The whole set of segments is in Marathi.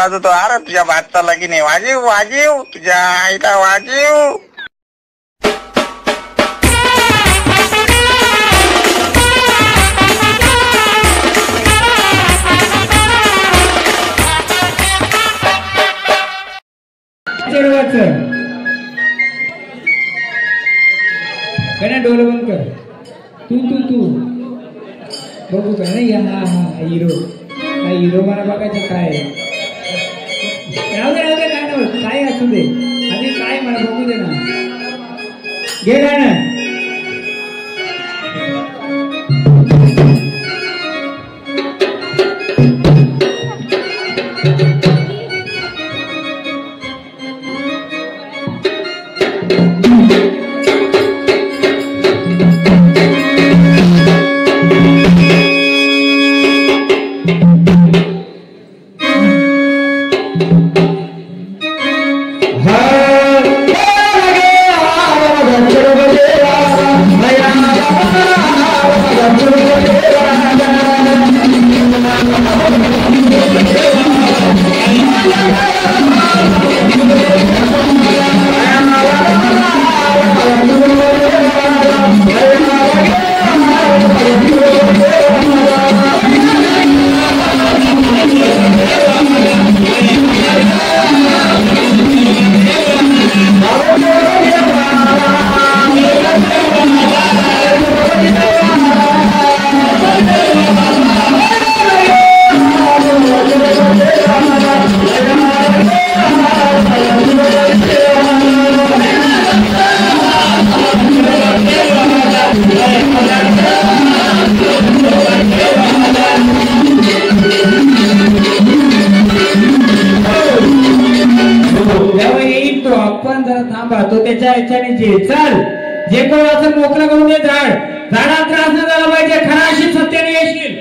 वाजवतो. अरे तुझ्या भातचा लगीन आहे. वाजीव वाजीव तुझ्या आईला वाजीव. डोलं बंद कर. तू बघू का नाही. हा हिरो मला बघायचं काय राहू दे काय नव्हतं काय असू दे आधी काय मला बघू दे ना. घे गाणं. चल जे कोण असं मोकळं करून दे. झाडा त्रास न झाला पाहिजे. खराशी सत्याने येशील.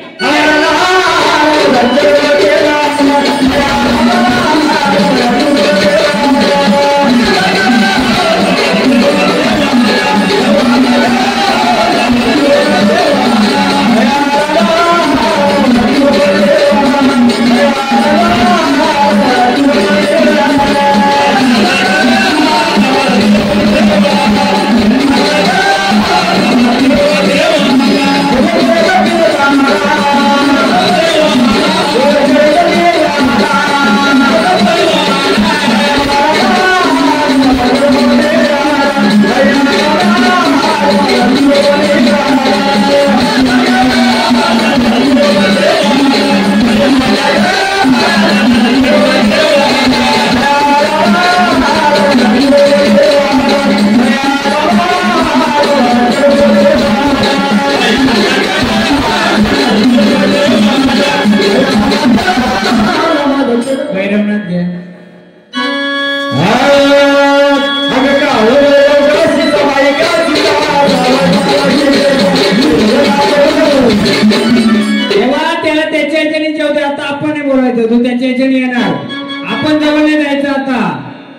आपण जवळ नाही जायचं. आता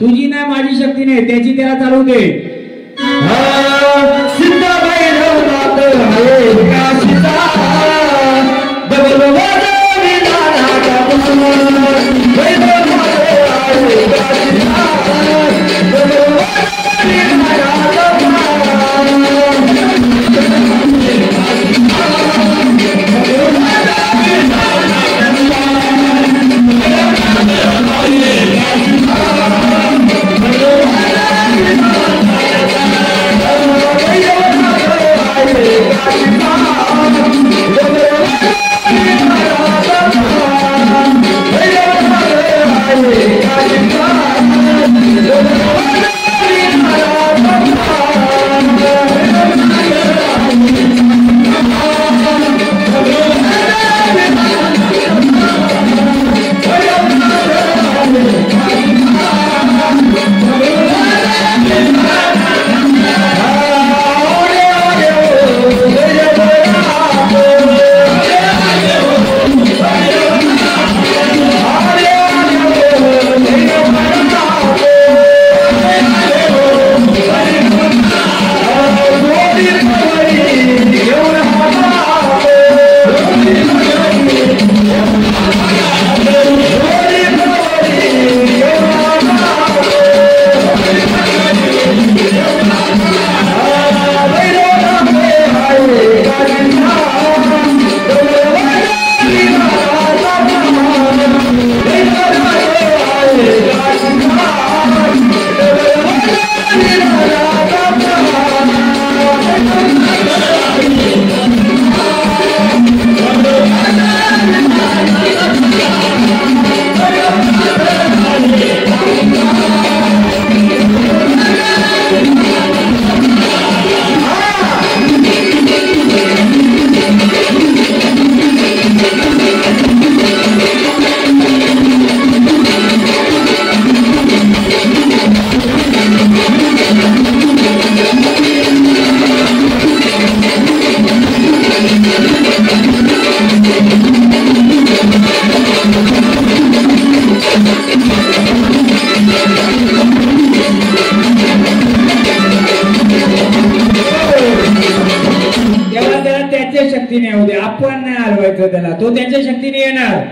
तुझी नाही माझी शक्ती नाही त्याची त्याला चालू दे. Hey! त्याला त्याच्या शक्तीने येऊ दे, आपण नाही हलवायचं त्याला, तो त्याच्या शक्तीने येणार.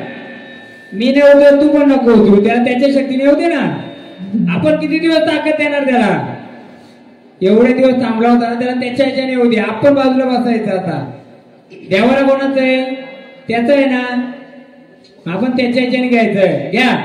मी नाही होतो, तू पण नको होतो, त्याला त्याच्या शक्तीने येऊ दे ना. आपण किती दिवस ताकद देणार त्याला? एवढे दिवस थांबला होता ना, त्याला त्याच्या ह्याच्याने येऊ दे. आपण बाजूला बसायचं. आता देवाला कोणाचं आहे? त्याचं आहे ना, आपण त्याच्या ह्याच्याने घ्यायचंय. घ्या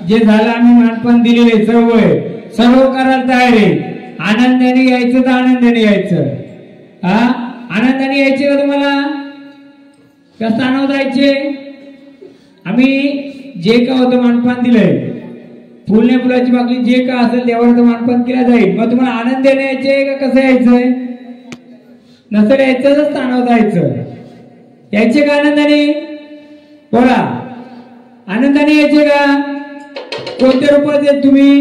जे झालं, आम्ही मानपण दिलेले सर्व करायला तयार आहे. आनंदाने यायचं तर आनंदाने यायचं. हा, आनंदाने यायचे का तुम्हाला? का स्थानावर जायचे? आम्ही जे का होतं मानपण दिलंय, फुलने फुलाची बाकली जे का असेल देवाचं मानपण केलं जाईल. मग तुम्हाला आनंदाने यायचे का कसं यायचंय? नसेल यायचं तर स्थानावर जायचं. यायचे का आनंदाने? बोला, आनंदाने यायचे का? कोणत्या रूपात आहेत तुम्ही?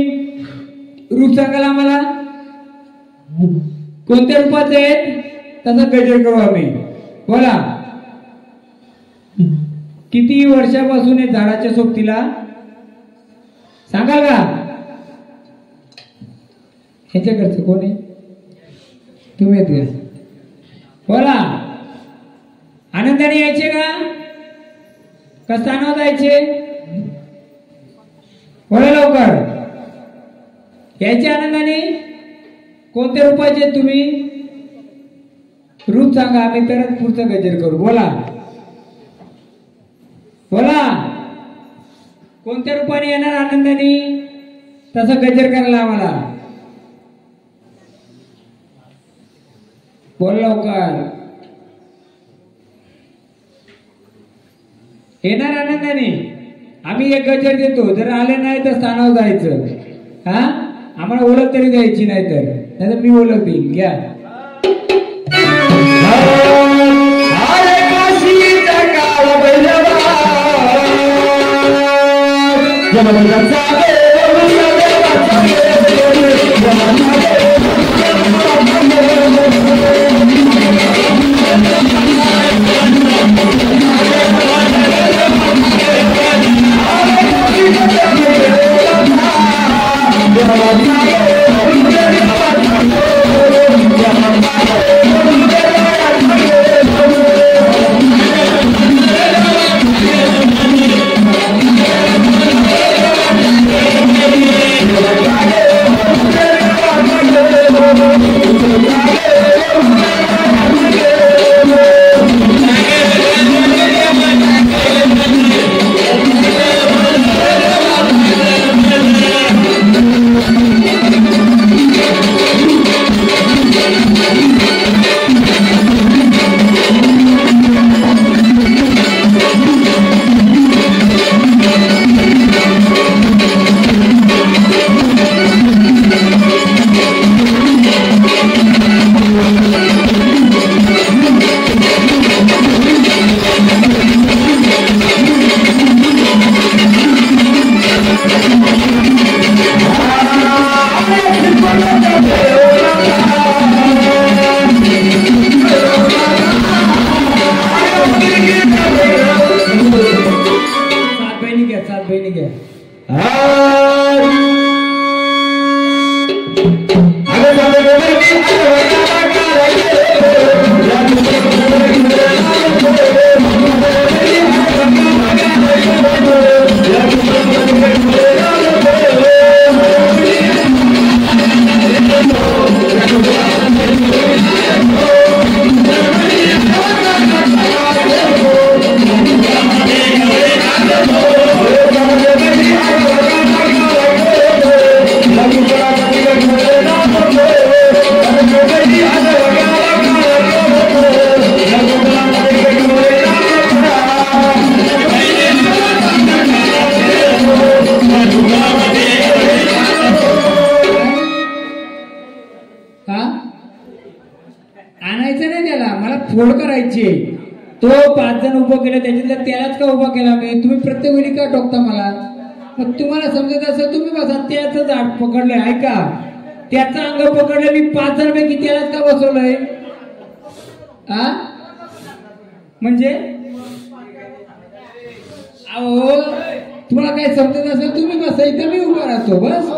रूप सांगाल आम्हाला, कोणत्या रूपात आहेत? तसा गजर करू आम्ही. बोला, किती वर्षापासून आहे झाडाच्या सोबतीला? सांगाल का? ह्याच्याकडचं कोण आहे? तुम्ही आहेत का? बोला, आनंदाने यायचे का स्थानावर जायचे? बोला लवकर, यायचे आनंदाने? कोणत्या रूपाचे तुम्ही? रूप सांगा, आम्ही तरच पुढचं गजर करू. बोला बोला, कोणत्या रूपाने येणार आनंदाने? तसं गजर करायला आम्हाला. बोल लवकर, येणार आनंदाने. आम्ही एक गजर देतो, जर आले नाही तर स्थानावर जायचं. हा, आम्हाला ओळख तरी द्यायची, नाही तर मी ओळख देईन. घ्या 5 जण उभं केलं त्याच्यातल्या त्यालाच का उभा केला मी? तुम्ही प्रत्येक वेळी का टोकता मला? मग तुम्हाला समजत असेल तुम्ही बसा. त्याच झाड पकडलंय, ऐका, त्याचं अंग पकडलं मी 5 जणांपैकी, त्यालाच का बसवलंय? म्हणजे अहो तुम्हाला काय समजत असेल तुम्ही बसा, इथं मी उभा राहतो बस.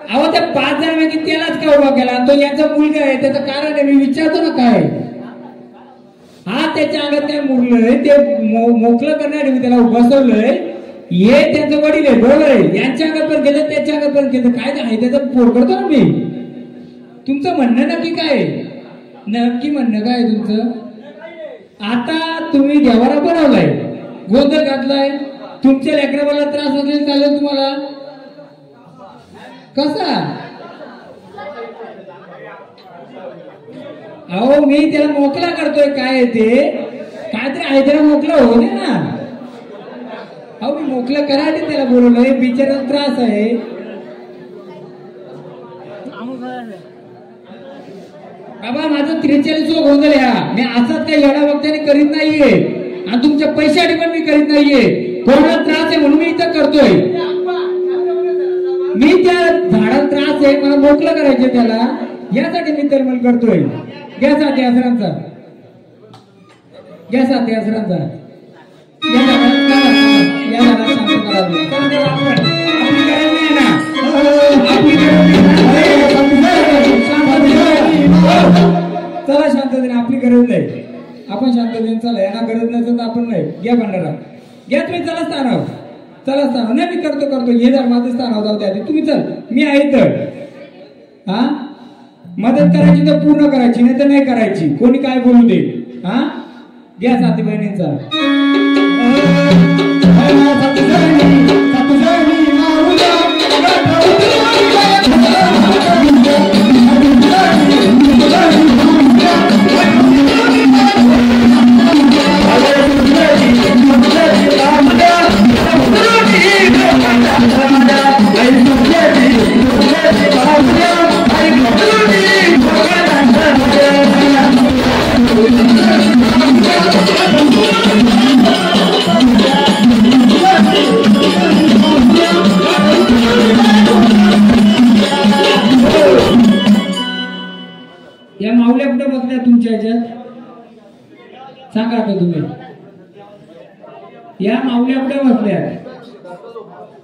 अहो त्या 5 जणांपैकी त्यालाच का उभा केला? तो याचा मुलगा आहे, त्याचं कारण आहे, मी विचारतो ना काय. त्याच्या अंगात काय मुरलंय ते मोकळं करण्यासाठी मी त्याला बसवलंय. हे त्यांचं वडील आहे, बरोबर आहे. यांच्या अंगात पण गेलं, त्याच्या अंगात पण गेलं, काय आहे त्याचं पोर करतो ना मी. तुमचं म्हणणं नक्की काय? नक्की म्हणणं काय तुमचं? आता तुम्ही देवारा बनवलाय, गोंधळ घातलाय, तुमच्या लेकराला त्रास असेल चालेल तुम्हाला कसा? अहो मी त्याला मोकळा करतोय, काय ते काहीतरी आहे त्याला मोकळा होऊ दे ना. अहो मी मोकळं करायला त्याला बोलवलंय, बिचाराला त्रास आहे. बाबा माझं 43 गोंधळ आहे. मी असाच काही एवढा वक्त्याने करीत नाहीये आणि तुमच्या पैशासाठी पण मी करीत नाहीये. कोणाला त्रास आहे म्हणून मी इथं करतोय. मी त्या झाडाला त्रास आहे, मला मोकळं करायचे त्याला, यासाठी मी तळमळ करतोय. यासाठी असरांचा या झाडाला शांत करावं. आपली गरज नाही ना, आपली गरज चला शांततेने, आपली गरज नाही, आपण शांततेने चला. यांना गरज नसेल तर आपण नाही. घ्या भंडारा, घ्या तुम्ही. चला स्थानावर, चला स्थानावर. नाही मी करतो हे जर माझं स्थानावर जाऊ द्या. तुम्ही चल, मी आहे तर. मदत करायची तर पूर्ण करायची, नाही तर नाही करायची. कोणी काय बोलू दे. घ्या साथी बहिणींचा. या माऊल्या कुठे बसल्या तुमच्या ह्याच्यात? सांगा आता तुम्ही. या माऊल्या कुठे बसल्या?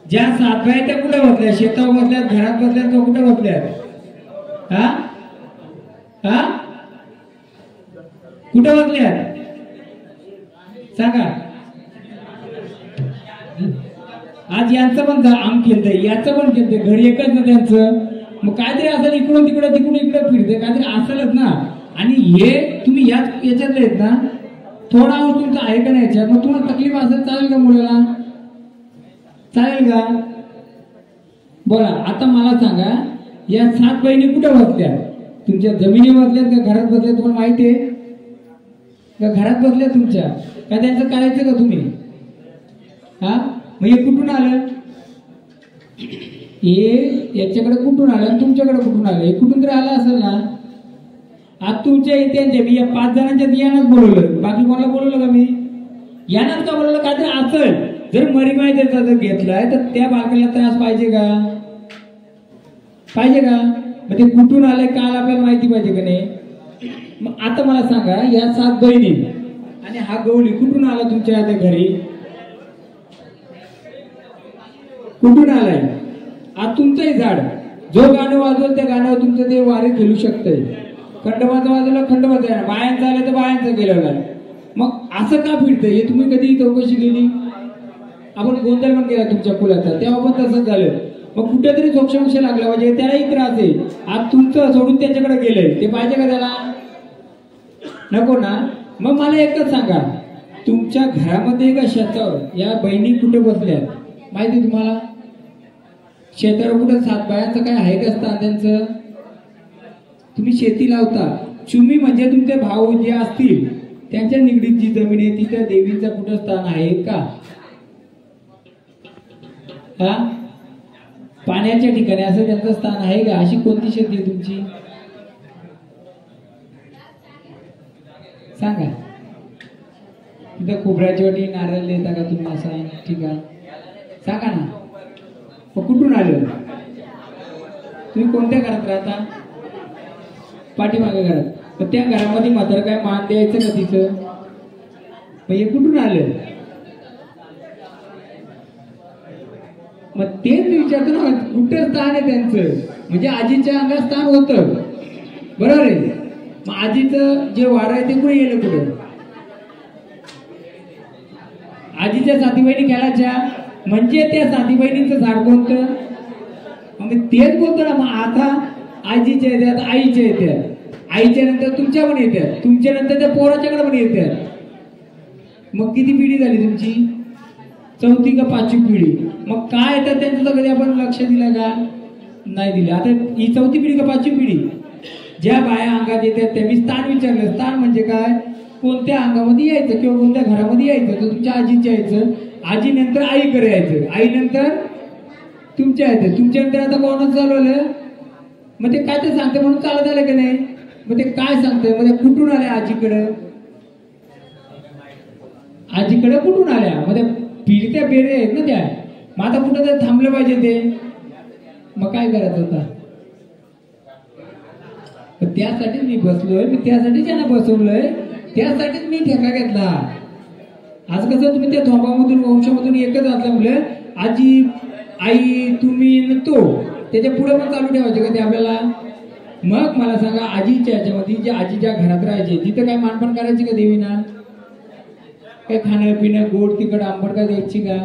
ज्या सातबाई त्या कुठे बसल्या? शेतावर बसल्यात, घरात बसल्यात का कुठे बसल्यात? कुठे बसल्यात सांगा. आज यांचं पण आम केलंय, याचं पण केलंय, घरी एकच ना त्यांचं. मग काहीतरी असेल, इकडून तिकडे तिकडून इकडे फिरते, काहीतरी असेलच ना. आणि हे तुम्ही याच्यातले आहेत ना, थोडा अंश तुमचा आहे का नाही याच्यात? मग तुम्हाला तकलीफ असेल चालेल का मुलाला? चालेल का? बोला आता मला सांगा, या 7 बहिणी कुठे बसल्या? तुमच्या जमिनी बसल्यात का घरात बसल्या? तुम्हाला माहिती आहे का? घरात बसल्या तुमच्या का? त्यांचं करायचं का तुम्ही? मग हे कुठून आलं? हे याच्याकडे कुठून आलं, तुमच्याकडे कुठून आलं? हे कुठून तरी आलं असेल ना. आज तुमच्या इथे मी या 5 जणांच्या यानंच बोलवलं, बाकी कोणाला बोलवलं का मी? यानंच का बोलवलं? काहीतरी असेल. जर मरी माहितीचा जर घेतलाय तर त्या बालकाला त्रास पाहिजे का? पाहिजे का? मग ते कुठून आलंय काल आपल्याला माहिती पाहिजे का नाही? मग आता मला सांगा, या 7 बहिणी आणि हा गवळी कुठून आला तुमच्या घरी? कुठून आलाय? आज तुमचंही झाड, जो गाणं वाजवल त्या गाण्यावर तुमचं ते वारे खेळू शकतंय. खंडोबाचं वाजवलं, खंडोबाचं आहे. बायांचं आलं तर बायांचं गेलेलं आहे. मग असं का फिरतंय हे तुम्ही कधी चौकशी केली? आपण गोंधळ पण केला तुमच्या कुलाचा, तेव्हा पण तसंच झालं. मग कुठेतरी सोक्षमक्ष लागला पाहिजे, त्यालाही त्रास आहे. आज तुमचं सोडून त्याच्याकडे गेलंय, ते पाहिजे का त्याला? नको ना. मग मला एकच सांगा, तुमच्या घरामध्ये का शेतावर या बहिणी कुठे बसल्या माहिती तुम्हाला? शेतावर कुठं 7 बायांचं काय आहे का स्थान त्यांचं? तुम्ही शेती लावता, चुमी म्हणजे तुमचे भाऊ जे असतील त्यांच्या निगडीत जी जमीन आहे तिथे देवीचं कुठं स्थान आहे का? पाण्याच्या ठिकाणी असं त्यांचं स्थान आहे का? अशी कोणती शेती आहे तुमची? सांगा. तिथं खोबऱ्याची वाटी नारळ देता का तुम्ही असं आहे ठीक आहे सांगा ना मग कुठून आलं तुम्ही कोणत्या घरात राहता पाठीमागे घरात मग त्या घरामध्ये मात्र काय मान द्यायचं का तिचं मग हे कुठून आलं मग तेच विचारतो ना कुठं स्थान आहे त्यांचं म्हणजे आजीच्या अंगात स्थान होतं बरोबर आहे मग आजीचं जे वार आहे ते कुठे गेलं कुठं आजीच्या साथीबहिणी खेळायच्या म्हणजे त्या साथीबहिणींचं झाड कोणतं मग तेच बोलतो ना मग आता आजीच्या येतात आईच्या येतात आईच्या नंतर तुमच्या पण येतात तुमच्या नंतर त्या पोराच्याकडे पण येतात मग किती पिढी झाली तुमची चौथी का पाचवी पिढी मग काय येतात त्यांचं तर कधी आपण लक्ष दिलं का नाही दिलं आता ही चौथी पिढी का पाचवी पिढी ज्या बाया अंगात येतात त्या मी स्थान विचारलं स्थान म्हणजे काय कोणत्या अंगामध्ये यायचं किंवा कोणत्या घरामध्ये यायचं तर तुमच्या आजीच्या यायचं आजी नंतर आईकडे यायचं आई नंतर तुमच्या यायचं तुमच्या नंतर आता कोणाच चालवलं मग ते काय ते सांगते म्हणून चालत आलं का नाही मग ते काय सांगतंय मग ते कुठून आल्या आजीकडं आजीकडे कुठून आल्या मग त्या पिढीच्या बेरे आहेत ना त्या मग आता कुठं तर थांबलं पाहिजे ते मग काय करायचं होता त्यासाठीच मी बसलोय मी त्यासाठीच यांना बसवलंय त्यासाठीच मी ठेका घेतला आज कसं तुम्ही त्या थोंबामधून वंशामधून एकच असल्यामुळे आजी आई तुम्ही तो त्याच्या पुढे पण चालू ठेवायचे का ते आपल्याला मग मला सांगा आजीच्या याच्यामध्ये जे आजीच्या घरात राहायचे तिथं काय मानपान करायची का देवीना काय खाणं पिणं गोड तिखट आंबट काय द्यायची का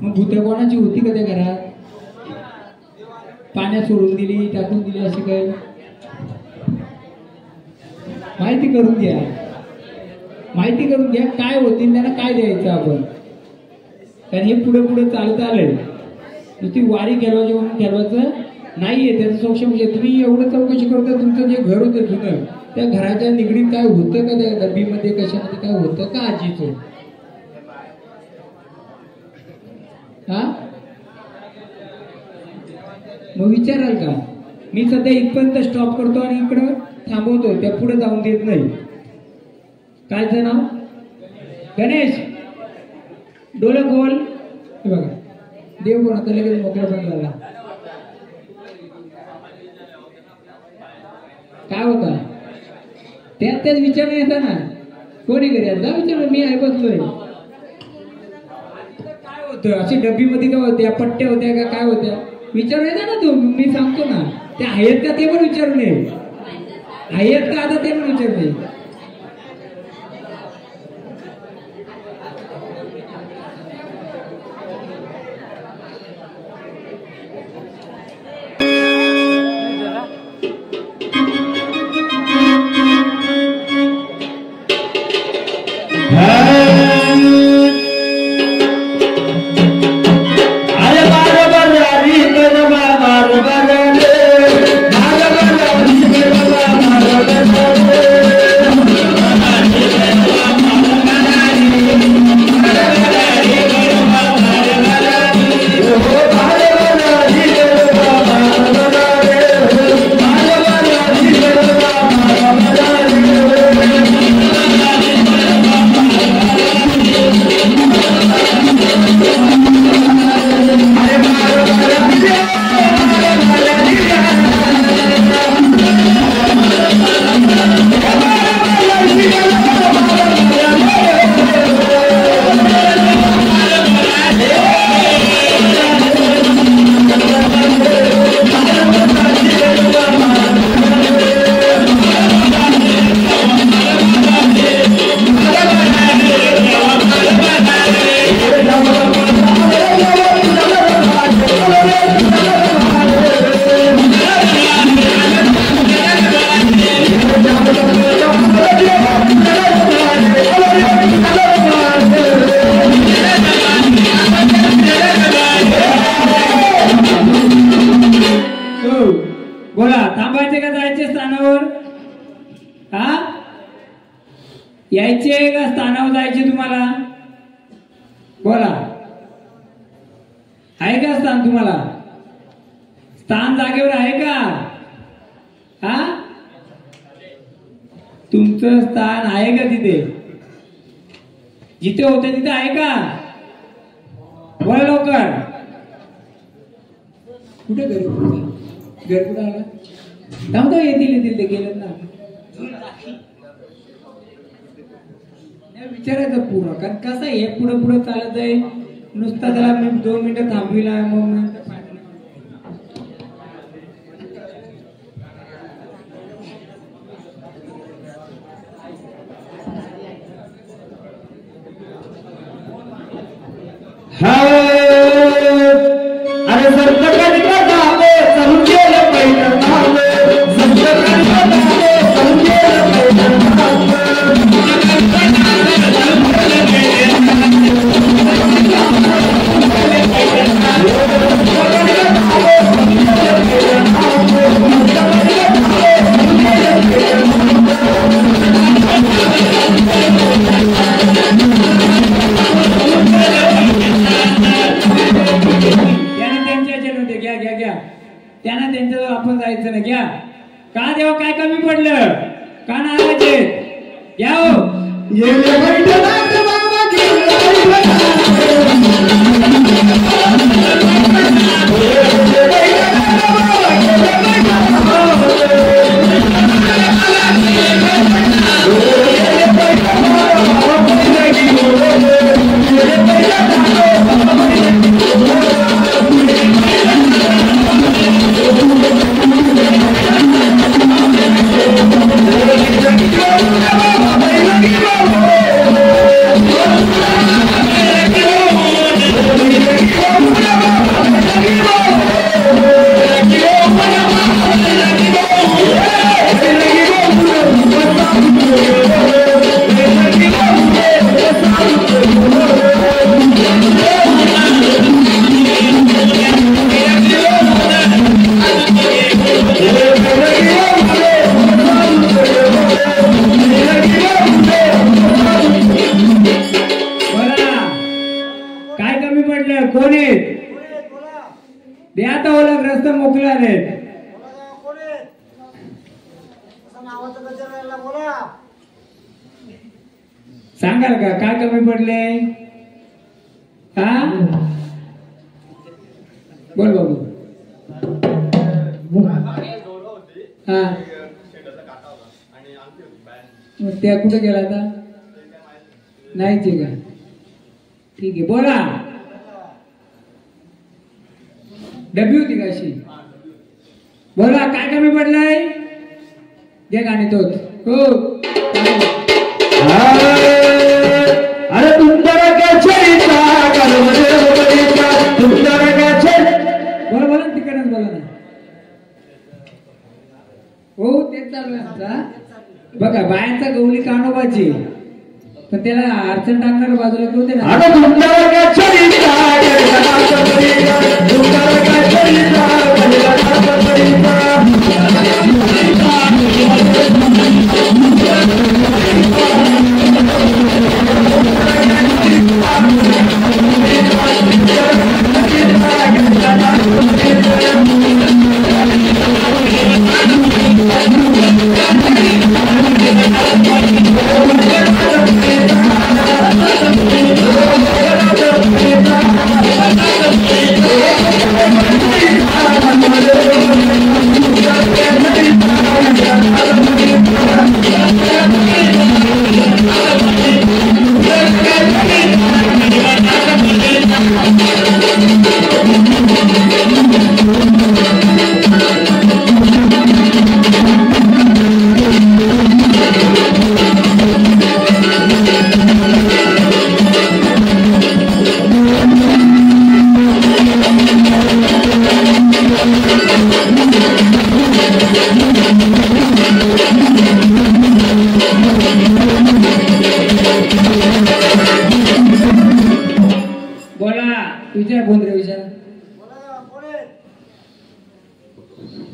मग भूत कोणाची होती का त्या घरात पाण्यात सोडून दिली टाकून दिली अशी काय माहिती करून घ्या माहिती करून घ्या काय होती त्यांना काय द्यायचं आपण कारण हे पुढे पुढे चालत आलंय नुसती वारी खेळवायची म्हणून खेळवायचं नाहीये त्याचं सक्षम तुम्ही एवढं चौकशी करता तुमचं जे घर होतं जुनं त्या घराच्या निगडीत काय होतं का त्या डब्बीमध्ये कशामध्ये काय होतं का आजीचं हा मग विचाराल का मी सध्या इथपर्यंत स्टॉप करतो आणि इकडं थांबवतो त्या पुढे जाऊन देत नाही कायचं नाव गणेश डोळे खोल हे बघा देव कोण आता लगेच मोकळा पण झाला काय होता त्यात विचार येता ना कोणी घरी जा विचार मी आहे बसलोय काय होतं अशी डब्बीमध्ये काय होत्या पट्ट्या होत्या का काय होत्या विचारायचं ना तू मी सांगतो ना ते आहेत का ते पण विचारू नये आहेत का आता ते पण विचारते बोला थांबायचे का जायचे स्थानावर हा यायचे का स्थानावर जायचे तुम्हाला बोला आहे का स्थान तुम्हाला स्थान जागेवर आहे का हा तुमचं स्थान आहे का तिथे जिथे होते तिथे आहे का? बोला लवकर. कुठे घर कुठं आला? थांबतो. येतील ते गेलेत ना. विचारायचं पूर्ण, कारण कसं हे पुढे चालत आहे. नुसता त्याला मी 2 मिनिटं थांबविला मग अरे त्यांना त्यांच्याजवळ आपण जायचं ना. घ्या का देवा, काय कमी पडलं का नाराजे? घ्या हो. कोण आहे ते? आता ओला रस्ता मोकळा रे. सांगाल का काय कमी पडले? हा बोल बाबू. हा मग त्या कुठे गेला आता? नाहीच का? ठीक आहे बोला. डब्ल्यू होती कशी? बोला काय कमी पडलंय? घ्या गाणी तोच. हो अरे तुमच्या बोला बोला तिकडच बोला ना. हो तेच चालू आहे आमचा. बघा बायांचा गवली कानोबाची, पण त्याला अडचण टाकणार बाजूला करू दे ना.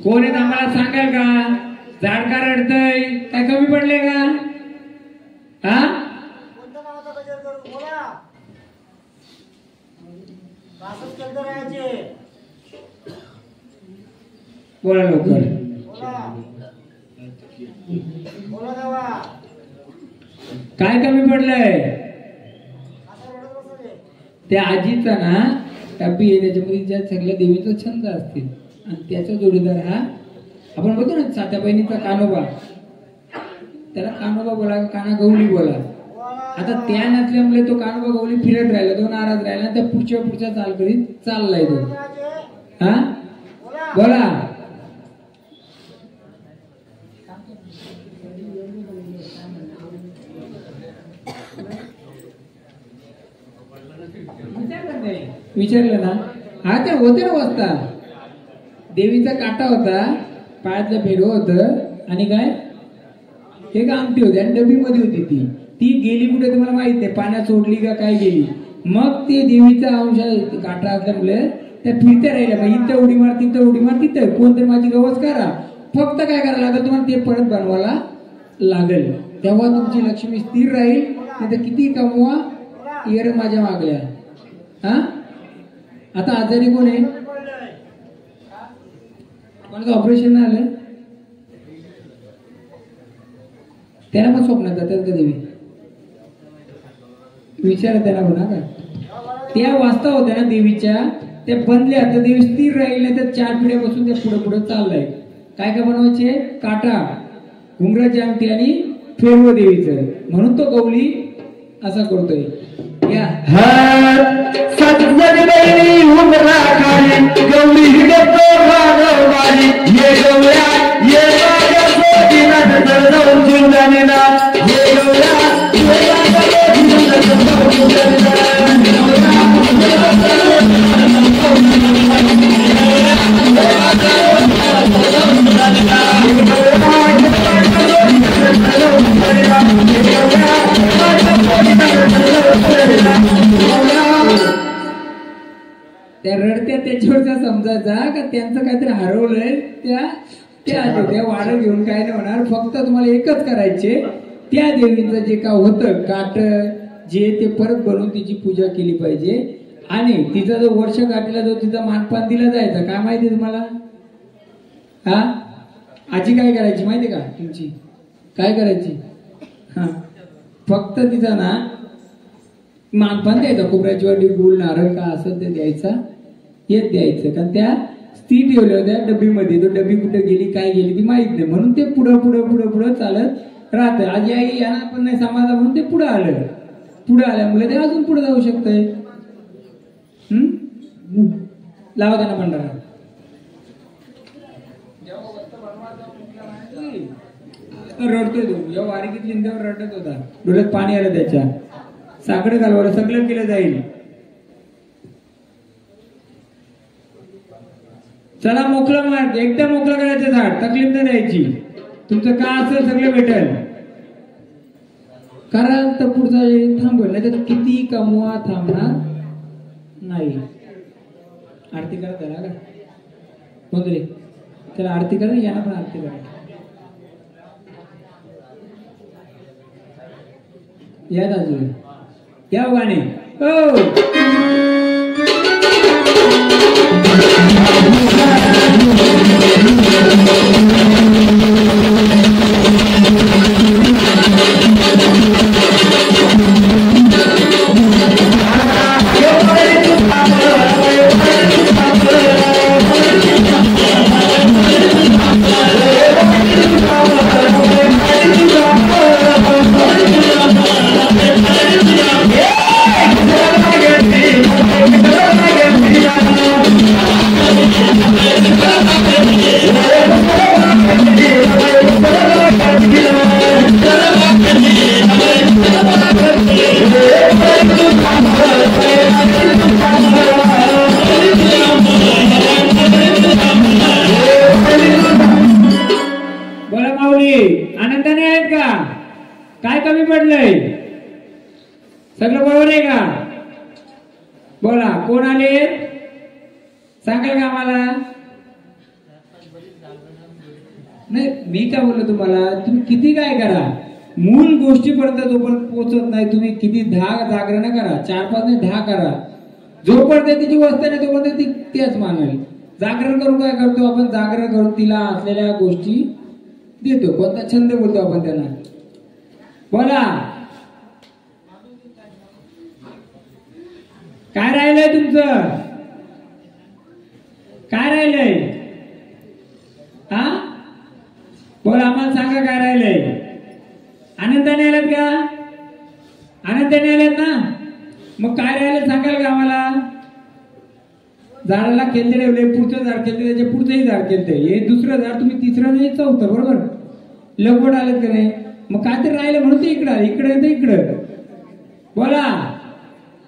कोण आहेत आम्हाला सांगाल का? झाडका रडतय काय कमी पडले का? हा बोला लवकर. काय कमी पडलंय? त्या आजीचा ना टप्पी आहे, त्याच्यामध्ये ज्या सगळ्या देवीचा छंद असतील आणि त्याचा जोडीदार हा आपण बोलतो ना सात्या बहिणीचा कानोबा, त्याला कानोबा बोला, काना गवली बोला. आता त्या नसल्यामुळे तो कानोबा गवली फिरत राहिला, तो नाराज राहिला, त्या पुढच्या चाल करीत चाललाय तो. हा बोला. विचारलं ना. हा ते होते ना वाजता देवीचा काटा होता, पायातलं फेरो होत आणि काय एक अंगठी होती आणि डबी मध्ये होती. ती गेली कुठे तुम्हाला माहित नाही, पाण्यात सोडली का काय गेली. मग ते देवीचा अंश काटा असल्यामुळे त्या फिरत्या राहिल्या, मग इथं उडी मार तिथं उडी मार तिथं, कोणतरी माझी गवस करा. फक्त काय करायला लागेल तुम्हाला, ते परत बनवायला लागेल, तेव्हा तुमची लक्ष्मी स्थिर राहील. नाही तर किती कमवा येर माझ्या मागल्या. हा आता आजारी कोण आहे, कोणाचं ऑपरेशन आलं, त्याला पण स्वप्नात जातात का देवी, विचार त्याला म्हणा का. त्या वास्ता होत्या ना देवीच्या, त्या बनल्या तर देवी स्थिर राहील. नाही तर 4 पिढ्यापासून त्या पुढे पुढे चाललाय. काय काय बनवायचे, काटा, घुंगराची अंगठी आणि फेरव देवीचं, म्हणून तो गवली असा करतोय. या गौरी त्या रडत्या त्याच्यावरचा समजायचा का त्यांचं काहीतरी हरवलंय. त्या वाढ घेऊन काय नाही होणार. फक्त तुम्हाला एकच करायचे, त्या देवीचं जे का होतं काट जे ते परत बनवून तिची पूजा केली पाहिजे. आणि तिचा जो वर्ष काठीला जो तिचा मानपान दिला जायचा, काय माहिती तुम्हाला. हा आजी काय करायची माहिती का तुमची, काय करायची, हा फक्त तिचा ना मानपान द्यायचा, खोबऱ्याची वाटी, गुळ, नारळ का असं ते द्यायचा, येत द्यायचं. कारण त्या स्त्री ठेवल्या होत्या डबीमध्ये, तो डबी कुठे गेली काय गेली ती माहित नाही, म्हणून ते पुढं पुढं पुढं पुढं चालत राहत. आजी आई यांना पण नाही समाजा म्हणून ते पुढे आलं. पुढे आल्यामुळे ते अजून पुढे जाऊ शकतंय. लावा त्यांना भंडारा. रडतोय तो, जेव्हा वारीकीत लिंद्यावर रडत होता, डोळ्यात पाणी आलं त्याच्या, साकडं घालवायला सगळं केलं जाईल. चला मोकळं मार, एकदा मोकळं करायचं झाड, तकलीफ नाही द्यायची, तुमचं काय असेल सगळं भेटेल. कारण तर पुढचा थांबवेल, नाही तर किती कमवा थांबणार नाही. आरती करा त्याला का कोणतरी, त्याला आरती करा, यांना पण आरती करा. या दाजू या गाणे आनंदाने आहेत का, काय कमी पडलंय, सगळं बरोबर आहे का. बोला कोण आले सांगाल का आम्हाला. नाही मी काय बोललो तुम्हाला, तुम्ही किती काय करा, मूल गोष्टीपर्यंत जोपर्यंत पोहोचत नाही तुम्ही किती 10 जागरण करा, 4-5 नाही 10 करा, जोपर्यंत तिची वस्ती नाही तोपर्यंत ती त्याच मानेल. जागरण करून काय करतो आपण, जागरण करून तिला असलेल्या गोष्टी देतो. कोणता छंद बोलतो आपण त्यांना. बोला काय राहिलंय तुमचं? काय राहिलंय? हा बोल, आम्हाला सांगा काय राहिलंय? आनंदाने आलात का? आनंदाने आलात ना? मग काय राहिलं सांगाल का आम्हाला? झाडाला केंद्र ठेवले, पुढचं झाड केलं, त्याच्या पुढचंही झाड केलं, हे दुसरं झाड, तुम्ही तिसरं नाही चौथं, बरोबर? लगवड आलं का नाही? मग काय तरी राहिलं म्हणून ते इकडं, इकडे तर इकडं. बोला,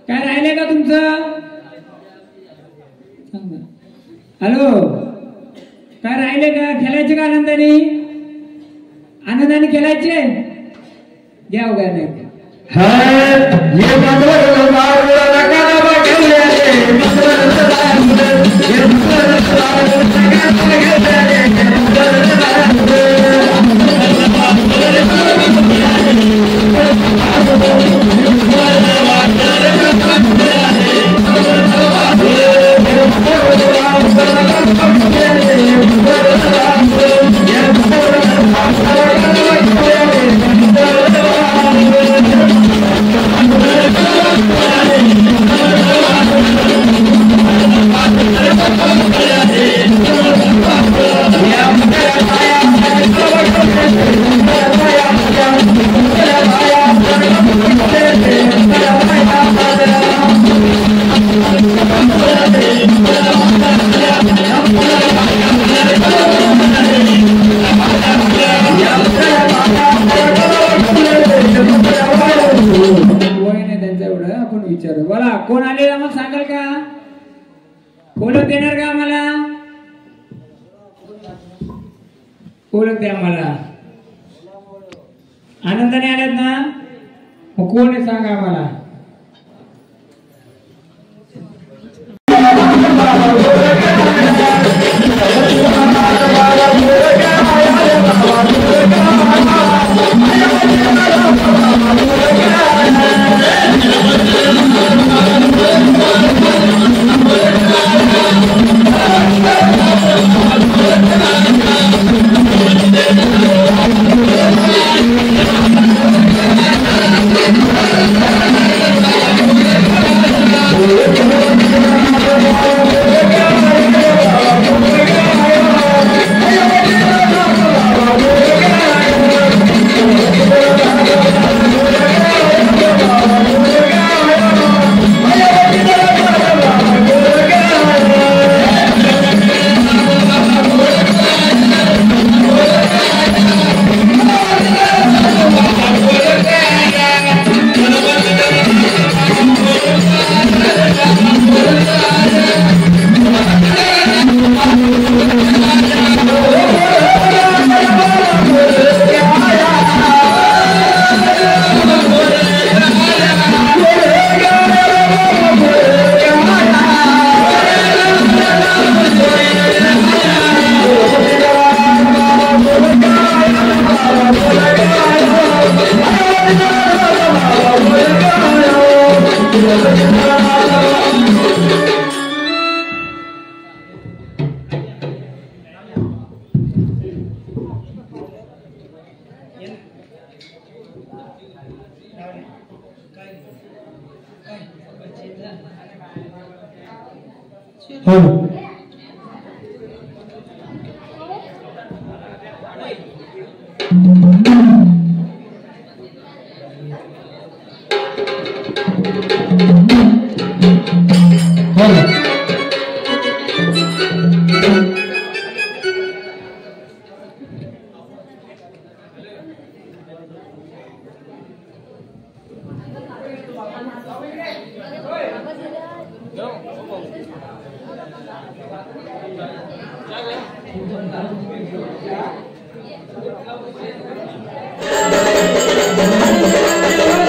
काय राहिलंय का तुमचं? हॅलो, काय राहिले का? खेळायचे का आनंदाने? आनंदाने खेळायचे? घ्या गाणे. बोला, कोण आलेला मग सांगाल का? ओळख देणार का आम्हाला? ओळख द्या आम्हाला. आनंदाने आल्यात ना? मग कोण आहे सांगा आम्हाला. Thank you.